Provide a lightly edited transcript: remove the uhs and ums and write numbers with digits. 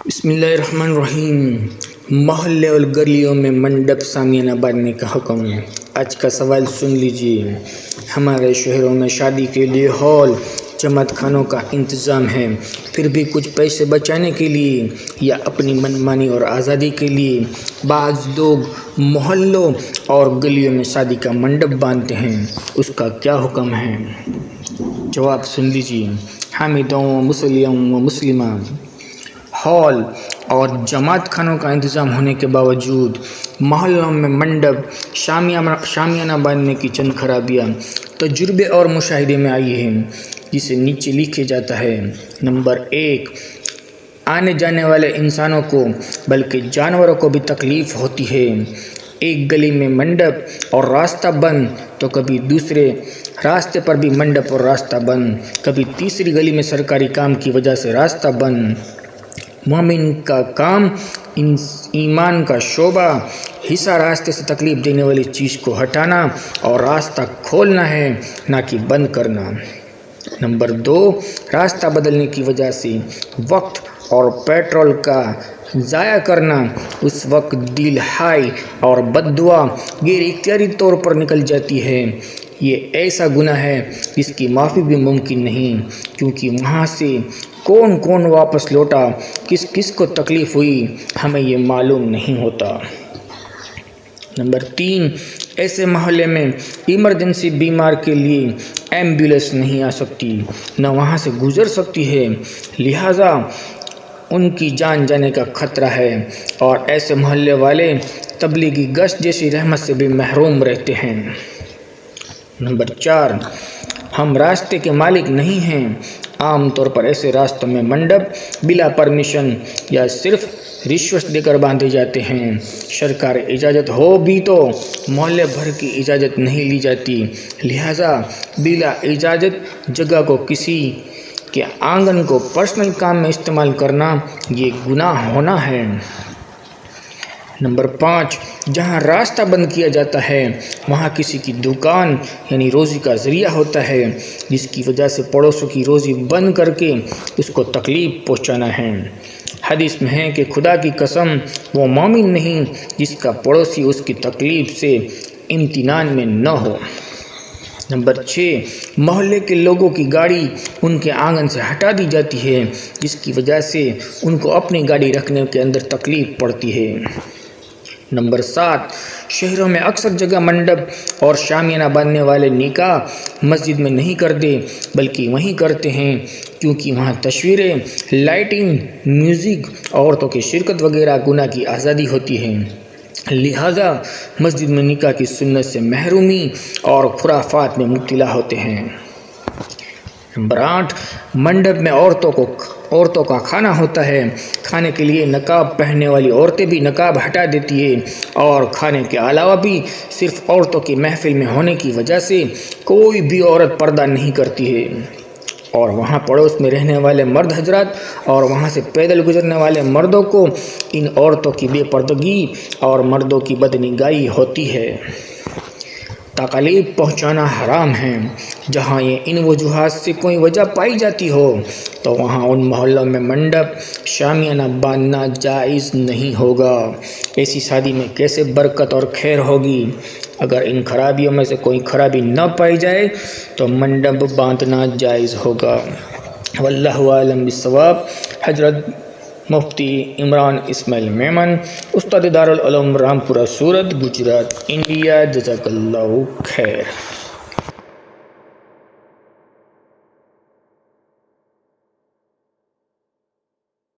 بسم اللہ الرحمن الرحیم۔ محلے اور گلیوں میں منڈپ سامیانہ باندھنے کا حکم۔ آج کا سوال سن لیجیے۔ ہمارے شہروں میں شادی کے لیے ہال جماعت خانوں کا انتظام ہے، پھر بھی کچھ پیسے بچانے کے لیے یا اپنی منمانی اور آزادی کے لیے بعض لوگ محلوں اور گلیوں میں شادی کا منڈپ باندھتے ہیں۔ اس کا کیا حکم ہے؟ جواب سن لیجیے۔ حامدوں و مسلموں و مسلمہ، ہال اور جماعت خانوں کا انتظام ہونے کے باوجود محلوں میں منڈپ شامیانہ باندھنے کی چند خرابیاں تجربے اور مشاہدے میں آئی ہیں، جسے نیچے لکھا جاتا ہے۔ نمبر 1، آنے جانے والے انسانوں کو بلکہ جانوروں کو بھی تکلیف ہوتی ہے۔ ایک گلی میں منڈپ اور راستہ بند تو کبھی دوسرے راستے پر بھی منڈپ اور راستہ بند، کبھی تیسری گلی میں سرکاری کام کی وجہ سے راستہ بند۔ مومن کا کام ایمان کا شعبہ حصہ راستے سے تکلیف دینے والی چیز کو ہٹانا اور راستہ کھولنا ہے، نہ کہ بند کرنا۔ نمبر 2، راستہ بدلنے کی وجہ سے وقت اور پیٹرول کا ضائع کرنا۔ اس وقت دل ہائی اور بد دعا غیر اختیاری طور پر نکل جاتی ہے۔ یہ ایسا گناہ ہے جس کی معافی بھی ممکن نہیں، کیونکہ وہاں سے کون واپس لوٹا، کس کو تکلیف ہوئی، ہمیں یہ معلوم نہیں ہوتا۔ نمبر 3، ایسے محلے میں ایمرجنسی بیمار کے لیے ایمبولینس نہیں آ سکتی، نہ وہاں سے گزر سکتی ہے، لہٰذا ان کی جان جانے کا خطرہ ہے، اور ایسے محلے والے تبلیغی گشت جیسی رحمت سے بھی محروم رہتے ہیں۔ نمبر 4، ہم راستے کے مالک نہیں ہیں۔ عام طور پر ایسے راستوں میں منڈپ بلا پرمیشن یا صرف رشوت دے کر باندھے جاتے ہیں۔ سرکاری اجازت ہو بھی تو محلے بھر کی اجازت نہیں لی جاتی، لہٰذا بلا اجازت جگہ کو کسی کے آنگن کو پرسنل کام میں استعمال کرنا یہ گناہ ہونا ہے۔ نمبر 5، جہاں راستہ بند کیا جاتا ہے وہاں کسی کی دکان یعنی روزی کا ذریعہ ہوتا ہے، جس کی وجہ سے پڑوسوں کی روزی بند کر کے اس کو تکلیف پہنچانا ہے۔ حدیث میں ہے کہ خدا کی قسم وہ مومن نہیں جس کا پڑوسی اس کی تکلیف سے امتنان میں نہ ہو۔ نمبر 6، محلے کے لوگوں کی گاڑی ان کے آنگن سے ہٹا دی جاتی ہے، جس کی وجہ سے ان کو اپنی گاڑی رکھنے کے اندر تکلیف پڑتی ہے۔ نمبر 7، شہروں میں اکثر جگہ منڈپ اور شامیانہ باندھنے والے نکاح مسجد میں نہیں کرتے بلکہ وہیں کرتے ہیں، کیونکہ وہاں تصویریں، لائٹنگ، میوزک، عورتوں کی شرکت وغیرہ گناہ کی آزادی ہوتی ہے، لہٰذا مسجد میں نکاح کی سنت سے محرومی اور خرافات میں مبتلا ہوتے ہیں۔ نمبر 8، منڈپ میں عورتوں کا کھانا ہوتا ہے۔ کھانے کے لیے نقاب پہننے والی عورتیں بھی نقاب ہٹا دیتی ہے، اور کھانے کے علاوہ بھی صرف عورتوں کی محفل میں ہونے کی وجہ سے کوئی بھی عورت پردہ نہیں کرتی ہے، اور وہاں پڑوس میں رہنے والے مرد حضرات اور وہاں سے پیدل گزرنے والے مردوں کو ان عورتوں کی بے پردگی اور مردوں کی بدنگاہی ہوتی ہے۔ تکلیف پہنچانا حرام ہے۔ جہاں یہ ان وجوہات سے کوئی وجہ پائی جاتی ہو تو وہاں ان محلوں میں منڈپ شامیانہ باندھنا جائز نہیں ہوگا۔ ایسی شادی میں کیسے برکت اور خیر ہوگی؟ اگر ان خرابیوں میں سے کوئی خرابی نہ پائی جائے تو منڈپ باندھنا جائز ہوگا۔ واللہ اعلم بالصواب۔ حضرت مفتی عمران اسماعیل میمن، استاد دارالعلوم رامپورہ سورت، گجرات، انڈیا۔ جزاک اللہ خیر۔